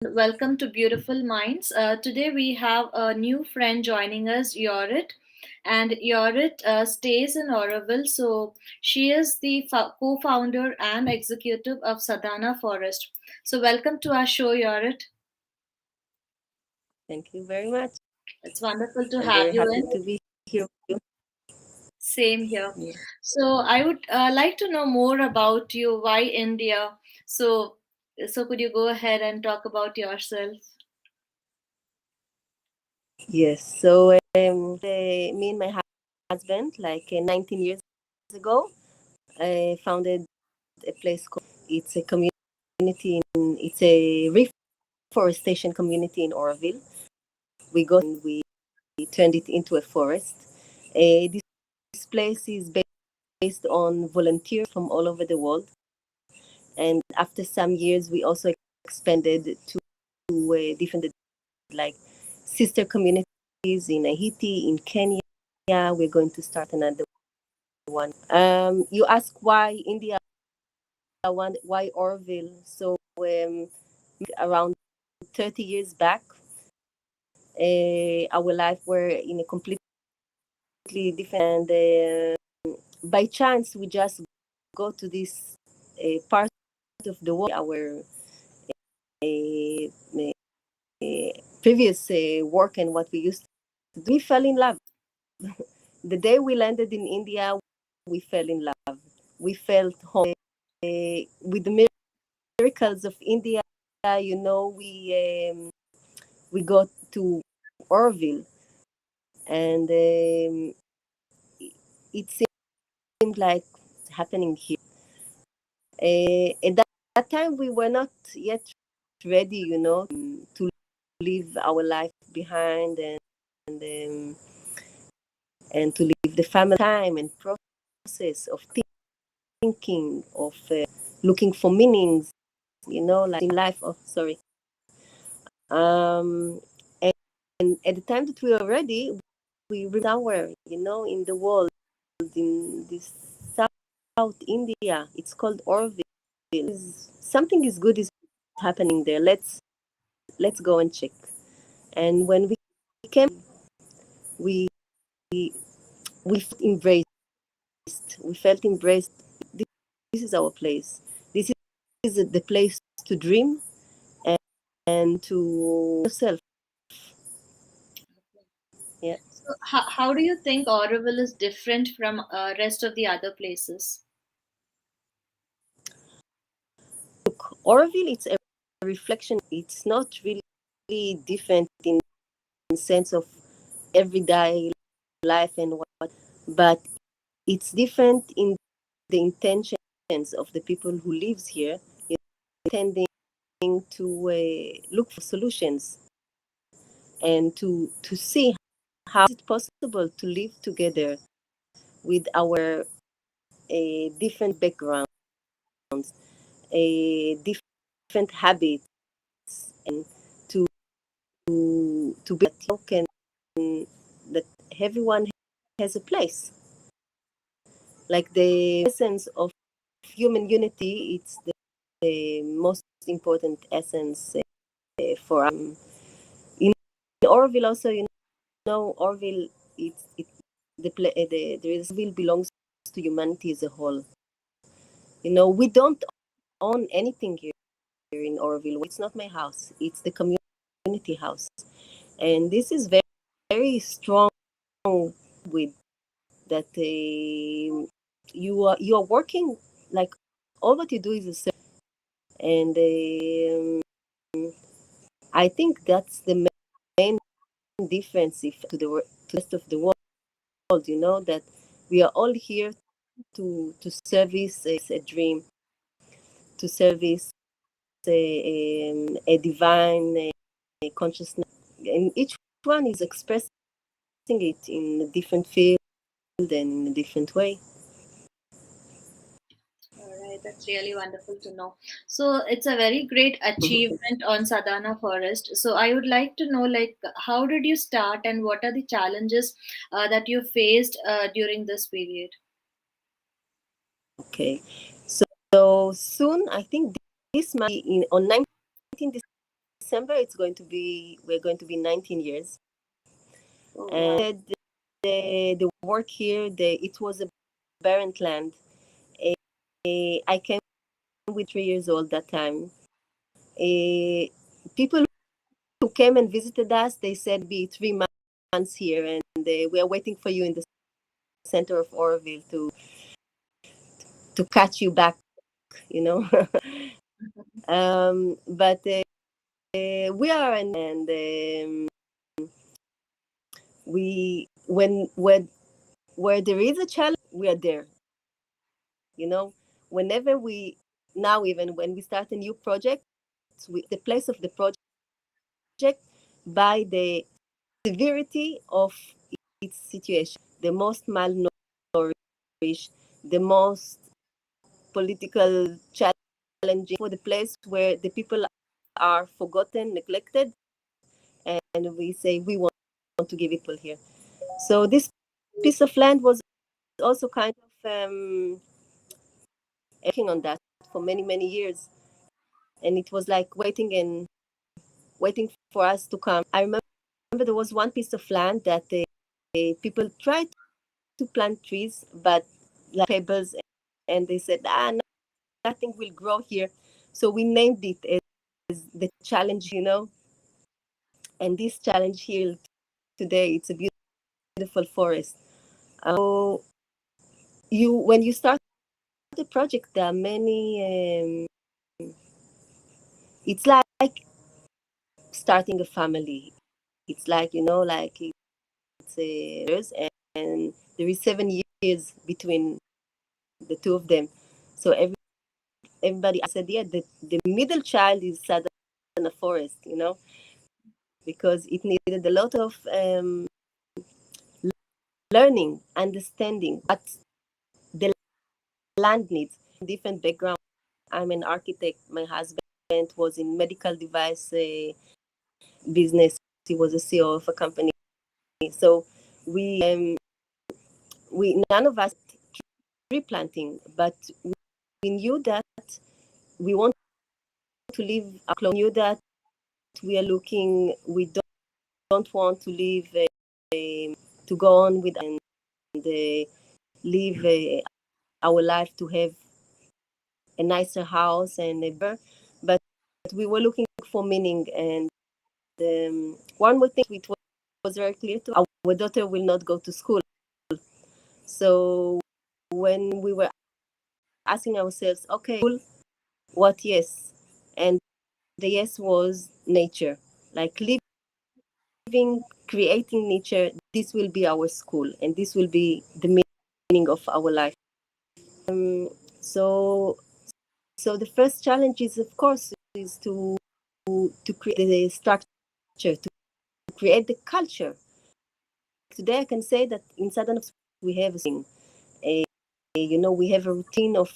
welcome to Beautiful Minds. Today we have a new friend joining us, Yorit. And Yorit stays in Oroville, so she is the co founder and executive of Sadana Forest. So, welcome to our show, Yorit. Thank you very much. It's wonderful to I'm have very you happy in. to be here with you. Same here. Yeah. So, I would like to know more about you. Why India? So could you go ahead and talk about yourself? Yes. So me and my husband, like 19 years ago, I founded a place called. It's a community. It's a reforestation community in Oroville. We got and we turned it into a forest. This place is based on volunteers from all over the world. And after some years, we also expanded to different, like, sister communities in Haiti, in Kenya. We're going to start another one. You ask why India, why Orville? So around 30 years back, our life were in a completely different. And by chance, we just go to this part of the world. Our uh, previous work and what we used to do, we fell in love. The day we landed in India, we fell in love. We felt home with the miracles of India. We got to Orville, and it seemed like it's happening here. At that time, we were not yet ready, to leave our life behind and to leave the family time and process of thinking, of looking for meanings, like in life. Oh, sorry. Um, and, and at the time that we were ready, we were somewhere, in the world, in this South India. It's called Orville. Something is good is happening there. Let's go and check. And when we came, we we felt embraced. We felt embraced. This is our place. This is the place to dream and to yourself. Yeah. So how do you think Oroville is different from rest of the other places? Look, Orville, it's a reflection. It's not really different in sense of everyday life and what, but it's different in the intentions of the people who lives here, intending to look for solutions and to see how is it possible to live together with our different backgrounds, different habits, and to to be that that everyone has a place. Like the essence of human unity, it's the most important essence for in Orville. Also, Orville, the Orville belongs to humanity as a whole. We don't own anything here in Orville. It's not my house. It's the community house, and this is very, very strong with that. You are working, like, all what you do is the same, and I think that's the main difference if to the rest of the world. That we are all here to service a dream, to service a divine consciousness, and each one is expressing it in a different field and in a different way. All right, that's really wonderful to know. So it's a very great achievement on Sadana Forest. So I would like to know, like, how did you start and what are the challenges that you faced during this period? Okay, so soon, I think this month, on 19 December December, we're going to be 19 years. Oh, wow. And the work here, it was a barren land. I came with 3 years old that time. People who came and visited us, they said be 3 months here, and we are waiting for you in the center of Oroville to catch you back, you know. But we are, and we when where there is a challenge, we are there. You know, whenever we now even when we start a new project, the place of the project by the severity of its situation. The most malnourished, the most political challenging, for the place where the people are forgotten, neglected, and we say we want to give people here. So this piece of land was also kind of working on that for many years, and it was like waiting for us to come. I remember there was one piece of land that people tried to plant trees, but like pebbles, and they said, nothing will grow here. So we named it as the challenge, you know. And this challenge here today, it's a beautiful forest. So when you start the project, there are many. It's like starting a family. It's like, you know, like it's years, and there is 7 years between the two of them. So everybody said, yeah, the middle child is Sadana Forest, you know, because it needed a lot of learning, understanding what the land needs. Different background. I'm an architect. My husband was in medical device business. He was a CEO of a company. So we none of us tree planting, but we knew that we want to live. We knew that we are looking. We don't want to live to go on with and live our life to have a nicer house and but we were looking for meaning. And one more thing, it was very clear to our daughter will not go to school. So when we were asking ourselves, okay, what yes? And the yes was nature, like living, creating nature. This will be our school, and this will be the meaning of our life. So the first challenge is, of course, is to create the structure, to create the culture. Today, I can say that in Sadana we have a thing. We have a routine of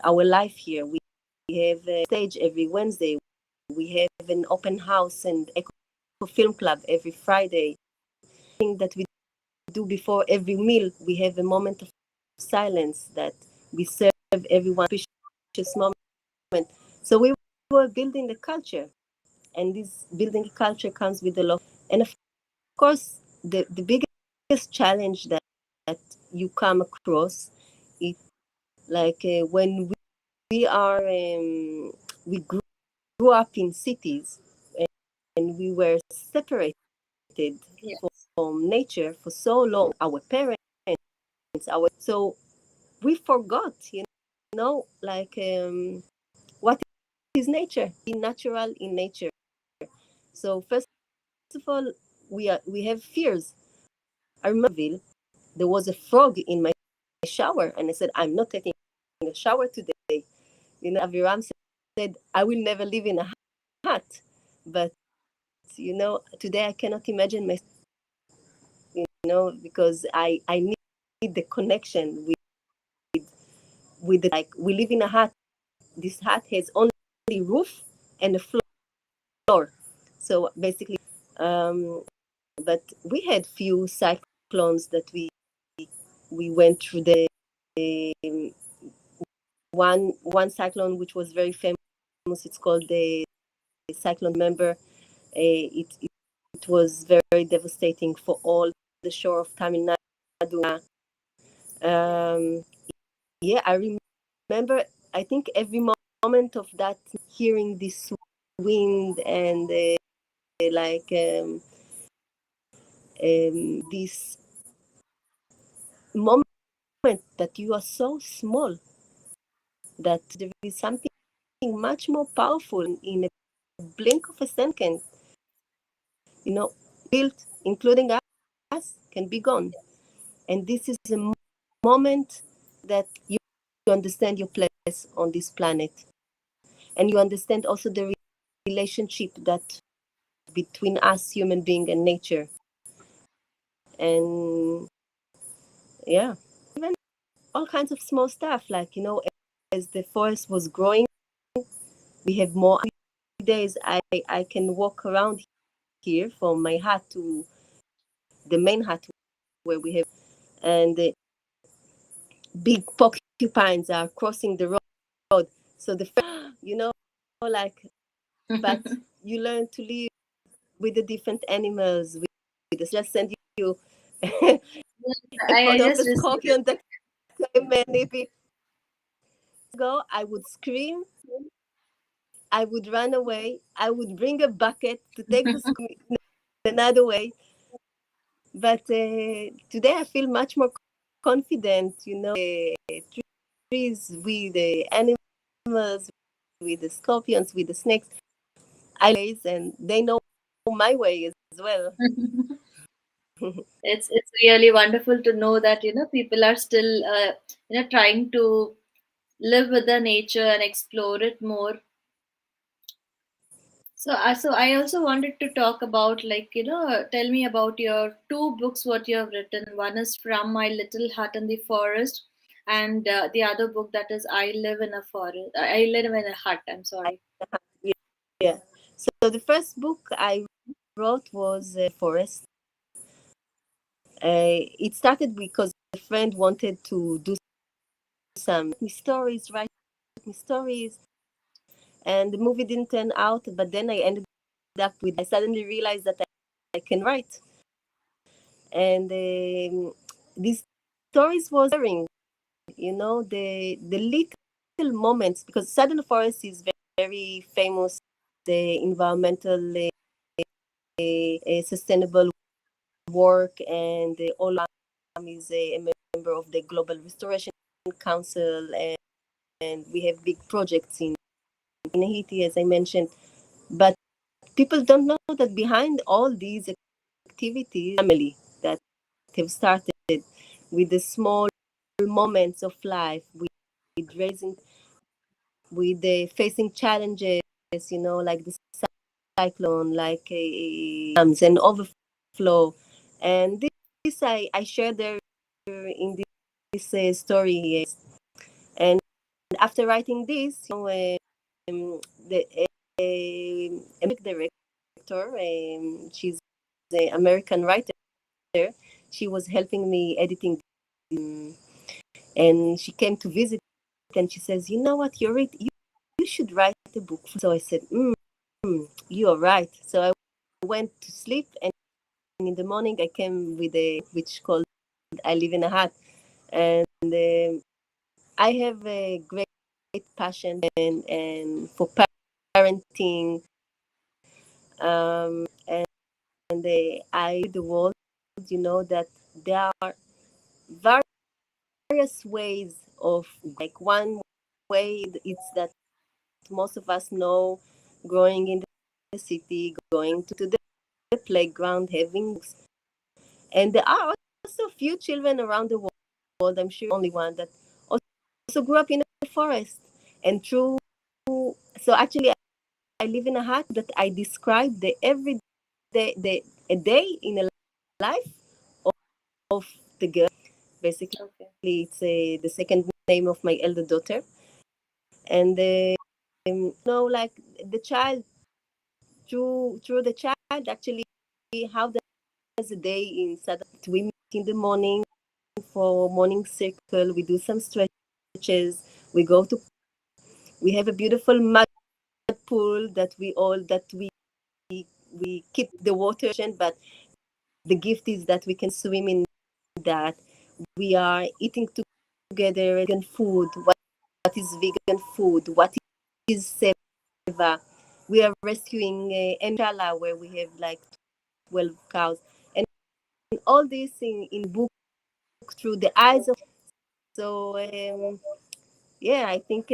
our life here. We have a stage every Wednesday. We have an open house and eco film club every Friday. Thing that we do before every meal, we have a moment of silence that we serve everyone precious moment. So we were building the culture, and this building culture comes with a lot. And of course, the biggest challenge that you come across is like when we are we grew up in cities, and we were separated Yes. from nature for so long. Our parents, so we forgot, like what is nature? Be natural in nature. So first of all, we have fears. I remember there was a frog in my shower, and I said, I'm not taking a shower today. Aviram said, I will never live in a hut. But today I cannot imagine myself, because I need the connection with the, like, we live in a hut. This hut has only roof and a floor. So basically, um, but we had few cyclones that we went through. The one cyclone which was very famous. It's called the cyclone. Remember, it was very devastating for all the shore of Tamil Nadu. Um, yeah, I remember. I think every moment of that, hearing this wind and like this moment that you are so small that there is something much more powerful in a blink of a second. You know, built, including us, can be gone. And this is a moment that you understand your place on this planet. And you understand also the relationship that between us, human being, and nature. And yeah, even all kinds of small stuff, like, as the forest was growing, we have more days. I can walk around here from my hut to the main hut where we have, and the big porcupines are crossing the road. So like, but you learn to live with the different animals. With this, just send you a I photo of just a received it. scorpion that came in. If it go, I would scream, I would run away, I would bring a bucket to take the scorpion another way. But today I feel much more confident, trees with the animals, with the scorpions, with the snakes. And they know my way as well. It's really wonderful to know that people are still trying to live with the nature and explore it more. So I also wanted to talk about, like, tell me about your two books what you have written. One is From My Little Hut in the Forest, and the other book that is I Live in a Forest. I Live in a Hut. I'm I, sorry. yeah. Yeah. So the first book I wrote was Forest. It started because a friend wanted to do some stories, write me stories, and the movie didn't turn out. But then I ended up with. I suddenly realized that I can write, and these stories was sharing, the little moments, because Southern Forest is very, very famous, the environmental sustainable work, and all is a member of the Global Restoration Council, and we have big projects in Haiti, as I mentioned. But people don't know that behind all these activities, family that have started with the small moments of life, with raising, with facing challenges, like the cyclone, like and overflow. And this I share there in this story. And after writing this, the music director, she's the American writer. She was helping me editing, and she came to visit, and she says, "You know what, Yorit, you should write a book." So I said, "You are right." So I went to sleep, and in the morning I came with a which called "I Live in a Hut," and I have a great passion and for parenting, and I the world, that there are various ways of, like, one way it's that most of us know, growing in the city, going to the playground, having books. And there are also few children around the world, I'm sure only one, that also grew up in a forest. And through, so actually, I live in a hut that I describe the every day, a day in a life of the girl. Basically, Okay. it's the second name of my elder daughter. And, like the child, through the child, actually, how does a day in Southern, we meet in the morning for morning circle, we do some stretches, we go to, we have a beautiful mud pool that we keep the water, but the gift is that we can swim in that. We are eating together vegan food. What is vegan food? What is seva? We are rescuing Emshala, where we have like 12 cows, and all this in book through the eyes of. So yeah, I think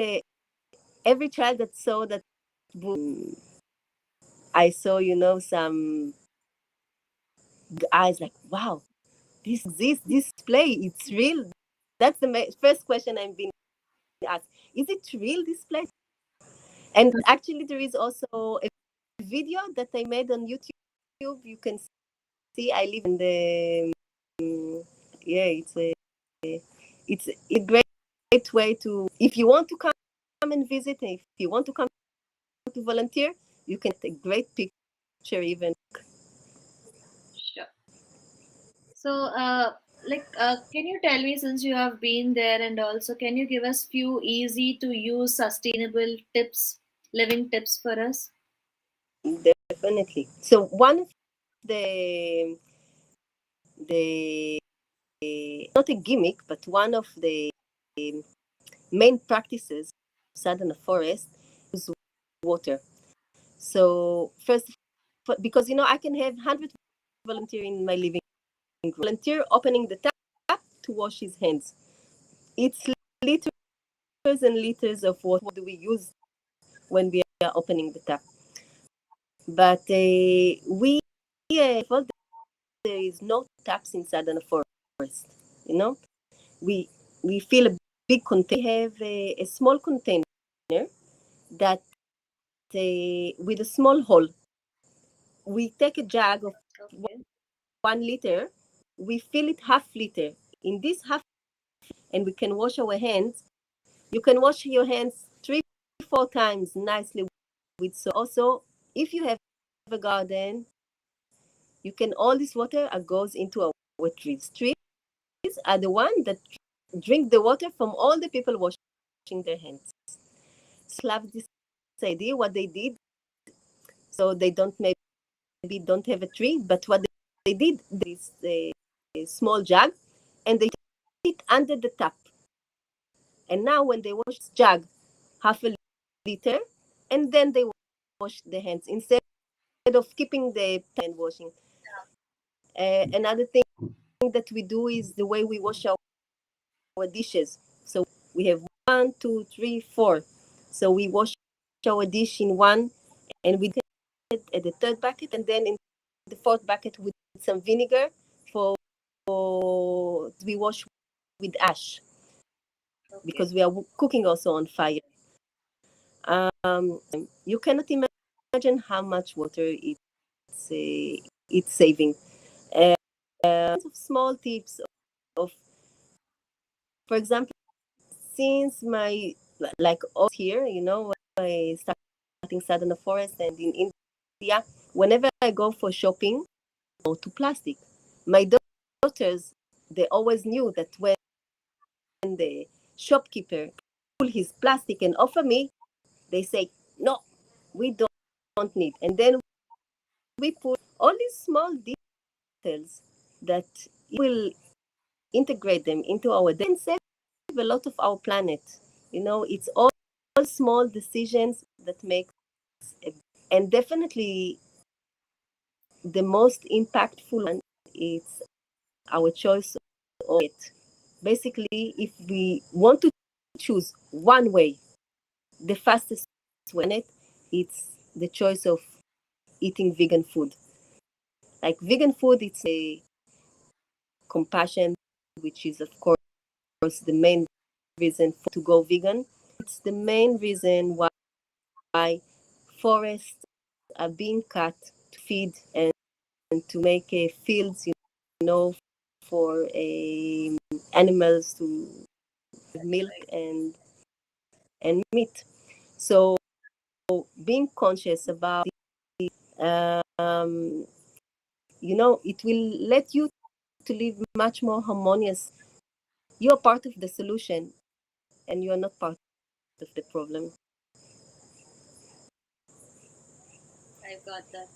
every child that saw that book, I saw, some eyes like, wow, this exists, this play, it's real. That's the first question I'm being asked. Is it real, this play? And actually, there is also a video that I made on YouTube. You can see I live in the, yeah, it's a great way to, if you want to come and visit, and if you want to come to volunteer, you can take a great picture even. Sure. So, can you tell me, since you have been there, and also can you give us few easy to use sustainable tips, living tips for us? Definitely. So one of the not a gimmick, but one of the main practices of Sadana Forest is water. So first, because I can have 100 volunteer in my living room, volunteer opening the tap to wash his hands. It's liters and liters of water do we use when we are opening the tap. But we thought there is no taps in Sadana Forest. You know, we we fill a big container. We have a small container that with a small hole. We take a jug of Okay. 1 liter. We fill it half liter. In this half, and we can wash our hands. You can wash your hands 3-4 times nicely with soap. Also, if you have a garden, you can all this water goes into our trees. Trees are the one that drink the water from all the people washing their hands. So love this idea what they did. So they don't maybe don't have a tree, but what they did is a small jug, and they put it under the tap. And now when they wash this jug, half a liter, and then they wash their hands instead of keeping the hand washing. Another thing that we do is the way we wash our dishes. So we have 1, 2, 3, 4. So we wash our dish in one, and we at the third bucket, and then in the fourth bucket with some vinegar for we wash with ash Okay. because we are cooking also on fire. You cannot imagine how much water it's saving. Small tips of, for example, since my like all here, I starting Sadhana Forest and in India, whenever I go for shopping, no to plastic. My daughters, they always knew that when the shopkeeper pull his plastic and offer me, they say, no, we don't need. And then we put all these small details that will integrate them into our day and save a lot of our planet. It's all small decisions that make and definitely the most impactful one is our choice of it. Basically, if we want to choose one way, the fastest way, it's the choice of eating vegan food. Like vegan food, it's a compassion, which is of course the main reason to go vegan. It's the main reason why forests are being cut to feed and to make fields, know, for animals to milk and meat. So being conscious about, um, it will let you to live much more harmonious. You're part of the solution, and you're not part of the problem. I got that.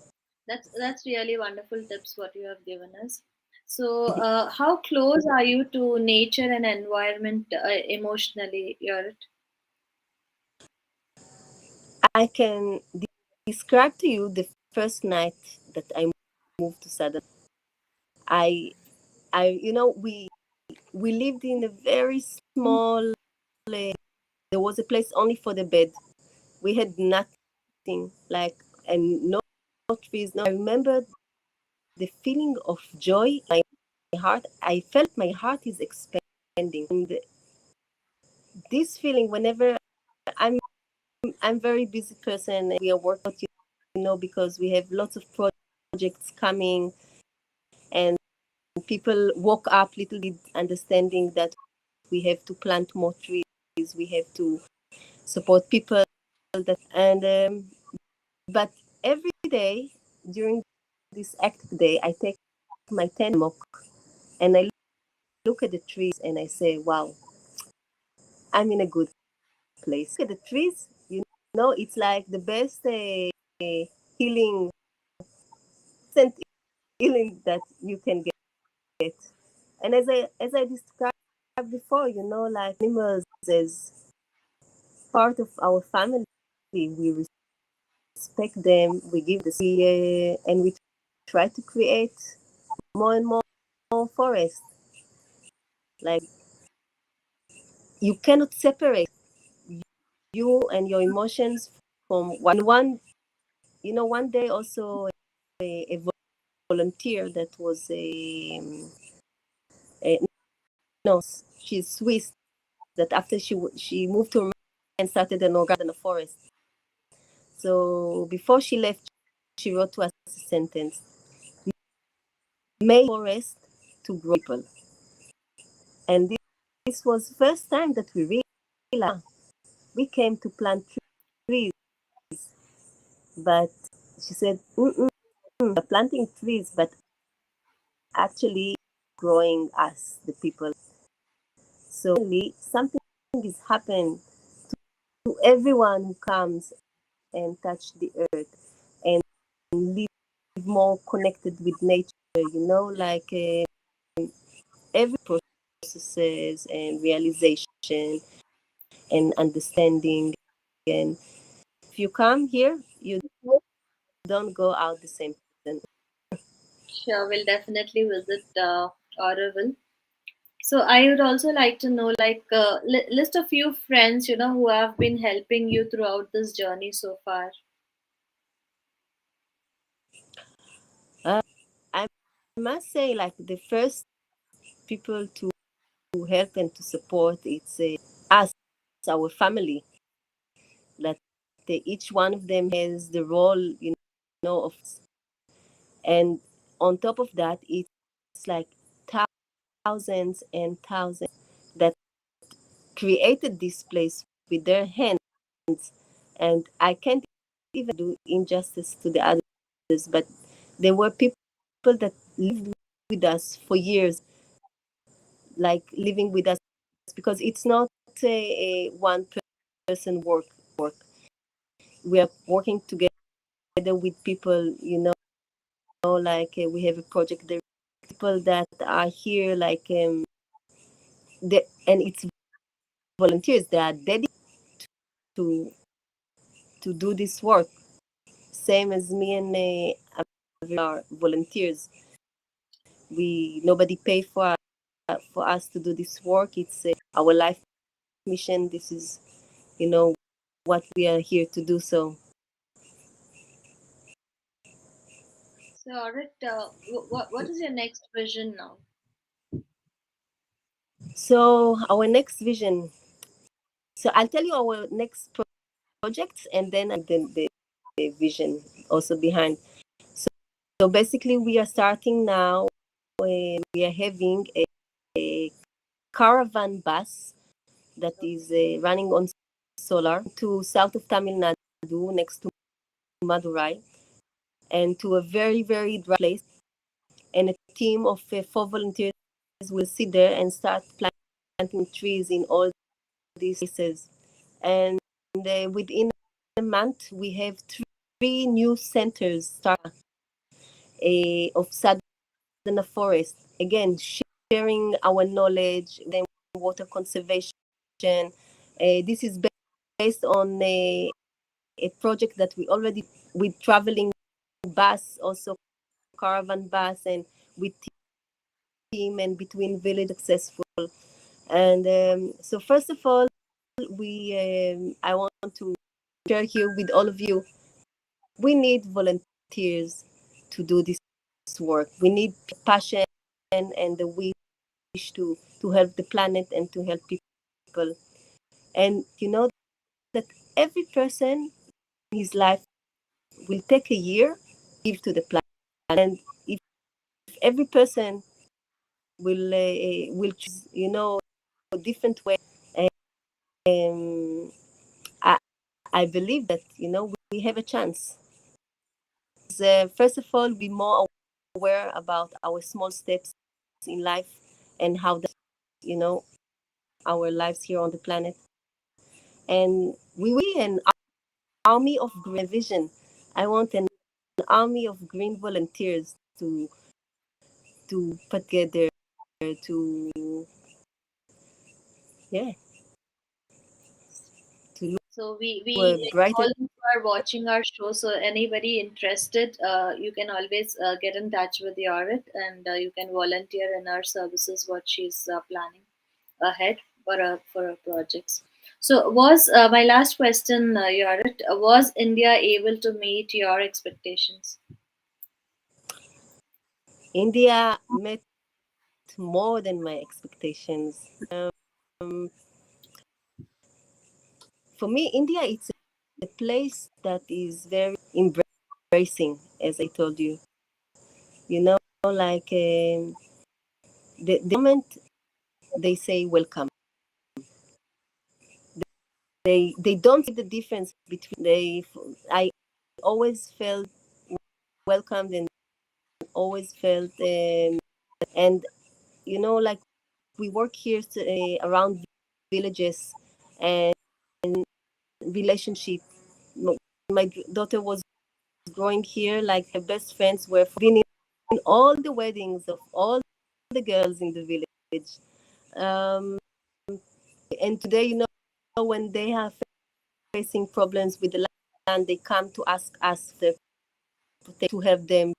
That's really wonderful tips what you have given us. So, how close are you to nature and environment emotionally, Yorit? I can describe to you the first night that I moved to Sadana. I, we lived in a very small. There was a place only for the bed. We had nothing like and no trees. No, I remember the feeling of joy in my heart. I felt my heart is expanding. And this feeling, whenever I'm I'm very busy person. We are working, because we have lots of projects coming, and people woke up little bit understanding that we have to plant more trees. We have to support people that but every day during this active day, I take my 10 mock and I look at the trees and I say, wow, I'm in a good place. Look at the trees, it's like the best healing, scent healing that you can get. And as I described before, like animals as part of our family, we respect them, we give the and we try to create more and more forest. Like you cannot separate you and your emotions from one. One day also a volunteer that was a no, she's Swiss. That after she moved to Romania and started an organ in a forest. So before she left, she wrote to us a sentence: "May forest to grow people." And this was first time that we realized we came to plant trees, but she said, we're planting trees, but actually growing us, the people. So something is happening to everyone who comes and touch the earth and live more connected with nature, like every processes and realization and understanding. And if you come here, you don't go out the same person. Sure, we'll definitely visit Auroville. So I would also like to know, like, list a few friends, who have been helping you throughout this journey so far. Uh, I must say, like the first people to help and to support, it's us, our family. That each one of them has the role, of, and on top of that, it's like thousands and thousands that created this place with their hands, and I can't even do injustice to the others, but there were people that lived with us for years, like living with us, because it's not a one person work. We are working together with people, like we have a project there, people that are here, like and it's volunteers. They are dedicated to do this work, same as me and our volunteers. We nobody pay for us to do this work. It's our life mission. This is, you know, what we are here to do. So, So, Aurit, what is your next vision now? our next vision. So I'll tell you our next projects, and then the vision also behind. So, basically, we are starting now. We are having a caravan bus that is running on solar to south of Tamil Nadu, next to Madurai, and to a very, very dry place. And a team of 4 volunteers will sit there and start planting trees in all these places. And within a month, we have new centers start of Sadana Forest. Again, sharing our knowledge, then water conservation. This is based on a project that we already with traveling bus, also caravan bus, and with team and between village successful. And so first of all, I want to share here with all of you. We need volunteers to do this work. We need passion and the wish to help the planet and to help people. And you know that every person in his life will take a year give to the planet. And if every person will choose, a different way, um, I, I believe that we have a chance. First of all, be more aware about our small steps in life and how that you know our lives here on the planet. And we an army of green vision. I want an army of green volunteers to put together to yeah to look So we for a brighter. all who are watching our show. So anybody interested, you can always get in touch with Yorit, and you can volunteer in our services. What she's planning ahead for her projects. So was my last question, Yorit, was India able to meet your expectations? India met more than my expectations. Um, for me, India it's a place that is very embracing, as I told you. Like the moment they say welcome, they don't see the difference between they. I always felt welcomed and always felt and like we work here around villages and relationship. My daughter was growing here, like her best friends were been in all the weddings of all the girls in the village. Um, and today, when they are facing problems with the land, they come to ask us to help them,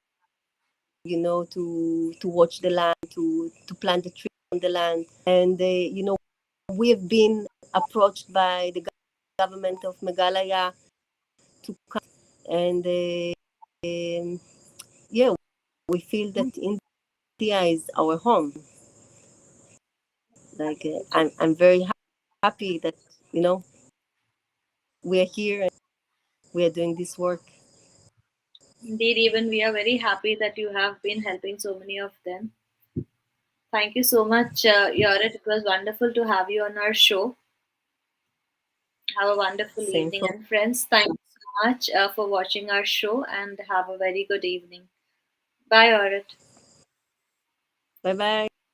to watch the land, to plant the tree on the land. And we have been approached by the government of Meghalaya to come, and yeah, we feel that India is our home. Like I'm very happy that you know we are here and we are doing this work. Indeed, even we are very happy that you have been helping so many of them. Thank you so much, Yorit. It was wonderful to have you on our show. Have a wonderful Same evening. for And friends, thank you so much for watching our show and have a very good evening. Bye, Yorit. bye bye.